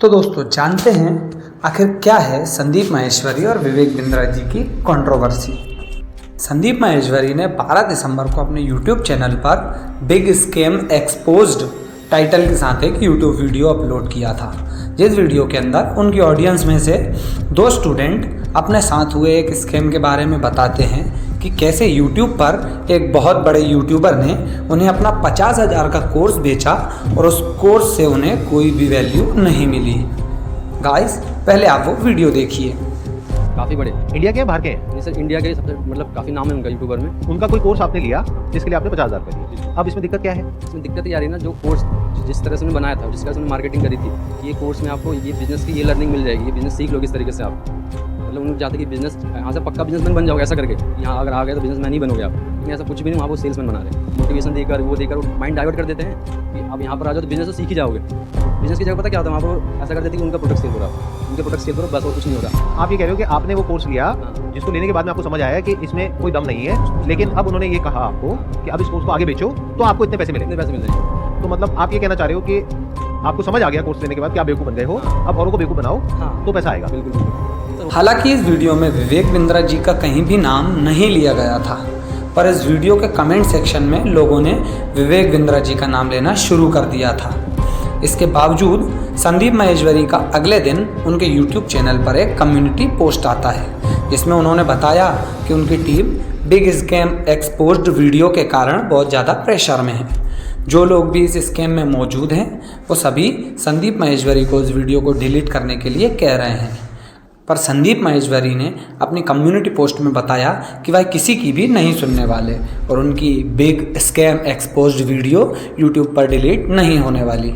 तो दोस्तों जानते हैं आखिर क्या है संदीप माहेश्वरी और विवेक बिंद्रा जी की कंट्रोवर्सी। संदीप माहेश्वरी ने 12 दिसंबर को अपने YouTube चैनल पर बिग स्कैम एक्सपोज्ड टाइटल के साथ एक YouTube वीडियो अपलोड किया था, जिस वीडियो के अंदर उनकी ऑडियंस में से 2 स्टूडेंट अपने साथ हुए एक स्कैम के बारे में बताते हैं कि कैसे YouTube पर एक बहुत बड़े यूट्यूबर ने उन्हें अपना 50,000 का कोर्स बेचा और उस कोर्स से उन्हें कोई भी वैल्यू नहीं मिली। गाइस पहले आप वो वीडियो देखिए। काफ़ी बड़े इंडिया के हैं बाहर के हैं? नहीं सर, इंडिया के सबसे काफ़ी नाम है उनका यूट्यूबर में। उनका कोई कोर्स आपने लिया जिसके लिए आपने 50,000 रुपये दिए। अब इसमें दिक्कत क्या है? इसमें दिक्कत ये आ रही है ना, जो कोर्स जिस तरह से उन्होंने बनाया था, जिस तरह से उन्होंने मार्केटिंग करी थी कि ये कोर्स में आपको ये बिजनेस की ये लर्निंग मिल जाएगी, ये बिजनेस सीख लोगे इस तरीके से आप। मतलब उन्होंने चाहते कि बिजनेस यहाँ से पक्का बिजनेसमैन बन जाओगे ऐसा करके, यहाँ अगर आ गए तो बिजनेसमैन ही बनोगे आप। लेकिन ऐसा कुछ भी नहीं, वहाँ वो सेल्समैन बना रहे हैं। मोटिवेशन देकर वो माइंड डाइवर्ट कर देते हैं कि अब यहाँ पर आ जाओ तो बिजनेस तो सीख ही जाओगे। बिजनेस की जगह पता क्या होता है, वहाँ पर ऐसा कर देते हैं कि उनका प्रोडक्ट सेल हो रहा, उनके प्रोडक्ट सेल हो रहा, बस और कुछ नहीं हो रहा। आप ये कह रहे हो कि आपने वो कोर्स लिया जिसको लेने के बाद में आपको समझ आया कि इसमें कोई दम नहीं है, लेकिन अब उन्होंने ये कहा आपको कि अब इस कोर्स को आगे बेचो तो आपको इतने पैसे मिलेंगे। इतने पैसे मिल जाएंगे। तो मतलब आप ये कहना चाह रहे हो कि आपको समझ आ गया कोर्स लेने के बाद कि आप बेवकूफ़ बन गए हो, अब औरों को बेवकूफ़ बनाओ तो पैसा आएगा। बिल्कुल। हालांकि इस वीडियो में विवेक बिंद्रा जी का कहीं भी नाम नहीं लिया गया था, पर इस वीडियो के कमेंट सेक्शन में लोगों ने विवेक बिंद्रा जी का नाम लेना शुरू कर दिया था। इसके बावजूद संदीप माहेश्वरी का अगले दिन उनके YouTube चैनल पर एक कम्युनिटी पोस्ट आता है, जिसमें उन्होंने बताया कि उनकी team big scam exposed video के कारण बहुत ज़्यादा प्रेशर में है। जो लोग भी इस स्कैम में मौजूद हैं वो सभी संदीप माहेश्वरी को इस वीडियो को डिलीट करने के लिए कह रहे हैं। पर संदीप माहेश्वरी ने अपनी कम्युनिटी पोस्ट में बताया कि वह किसी की भी नहीं सुनने वाले और उनकी big scam exposed video YouTube पर डिलीट नहीं होने वाली।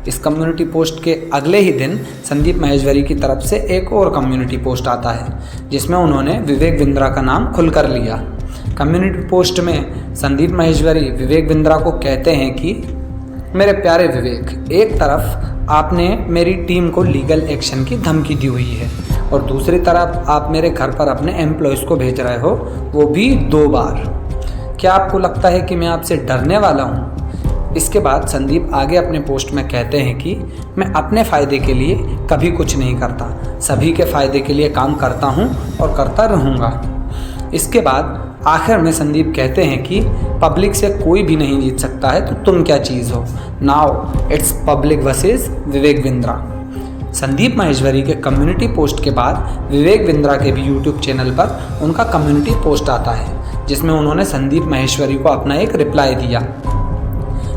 इस कम्युनिटी पोस्ट के अगले ही दिन संदीप माहेश्वरी की तरफ से एक और कम्युनिटी पोस्ट आता है, जिसमें उन्होंने विवेक बिंद्रा का नाम खुलकर लिया। कम्युनिटी पोस्ट में संदीप माहेश्वरी विवेक बिंद्रा को कहते हैं कि मेरे प्यारे विवेक, एक तरफ आपने मेरी टीम को लीगल एक्शन की धमकी दी हुई है और दूसरी तरफ आप मेरे घर पर अपने एम्प्लॉयज़ को भेज रहे हो, वो भी 2 बार। क्या आपको लगता है कि मैं आपसे डरने वाला हूँ? इसके बाद संदीप आगे अपने पोस्ट में कहते हैं कि मैं अपने फ़ायदे के लिए कभी कुछ नहीं करता, सभी के फ़ायदे के लिए काम करता हूँ और करता रहूँगा। इसके बाद आखिर में संदीप कहते हैं कि पब्लिक से कोई भी नहीं जीत सकता है, तो तुम क्या चीज़ हो। Now it's public versus Vivek Bindra. Sandeep Maheshwari के कम्युनिटी पोस्ट के बाद विवेक बिंद्रा के भी YouTube चैनल पर उनका कम्युनिटी पोस्ट आता है, जिसमें उन्होंने संदीप माहेश्वरी को अपना एक रिप्लाई दिया।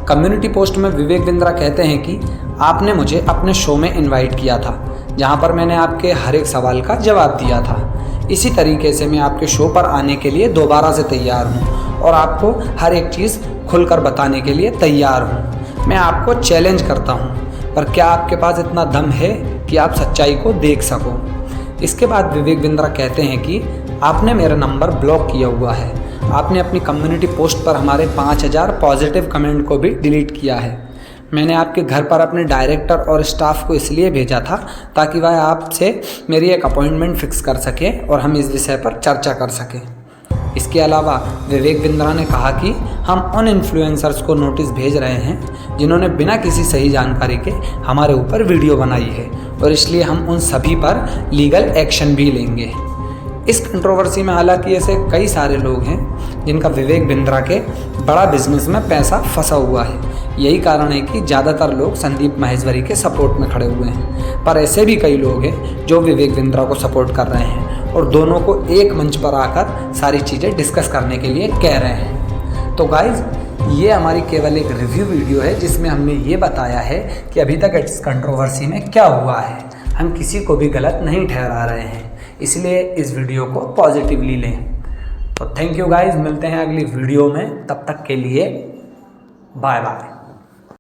कम्युनिटी पोस्ट में विवेक बिंद्रा कहते हैं कि आपने मुझे अपने शो में इनवाइट किया था, जहां पर मैंने आपके हर एक सवाल का जवाब दिया था। इसी तरीके से मैं आपके शो पर आने के लिए दोबारा से तैयार हूं और आपको हर एक चीज़ खुलकर बताने के लिए तैयार हूं। मैं आपको चैलेंज करता हूं, पर क्या आपके पास इतना दम है कि आप सच्चाई को देख सको। इसके बाद विवेक बिंद्रा कहते हैं कि आपने मेरा नंबर ब्लॉक किया हुआ है, आपने अपनी कम्युनिटी पोस्ट पर हमारे 5,000 पॉजिटिव कमेंट को भी डिलीट किया है। मैंने आपके घर पर अपने डायरेक्टर और स्टाफ को इसलिए भेजा था ताकि वह आपसे मेरी एक अपॉइंटमेंट फिक्स कर सके और हम इस विषय पर चर्चा कर सकें। इसके अलावा विवेक बिंद्रा ने कहा कि हम उन इन्फ्लुएंसर्स को नोटिस भेज रहे हैं जिन्होंने बिना किसी सही जानकारी के हमारे ऊपर वीडियो बनाई है और इसलिए हम उन सभी पर लीगल एक्शन भी लेंगे। इस कंट्रोवर्सी में हालांकि ऐसे कई सारे लोग हैं जिनका विवेक बिंद्रा के बड़ा बिजनेस में पैसा फंसा हुआ है। यही कारण है कि ज़्यादातर लोग संदीप माहेश्वरी के सपोर्ट में खड़े हुए हैं, पर ऐसे भी कई लोग हैं जो विवेक बिंद्रा को सपोर्ट कर रहे हैं और दोनों को एक मंच पर आकर सारी चीज़ें डिस्कस करने के लिए कह रहे हैं। तो गाइज़, ये हमारी केवल एक रिव्यू वीडियो है जिसमें हमने ये बताया है कि अभी तक इस कंट्रोवर्सी में क्या हुआ है। हम किसी को भी गलत नहीं ठहरा रहे हैं, इसलिए इस वीडियो को पॉजिटिवली लें। तो थैंक यू गाइज, मिलते हैं अगली वीडियो में। तब तक के लिए बाय बाय।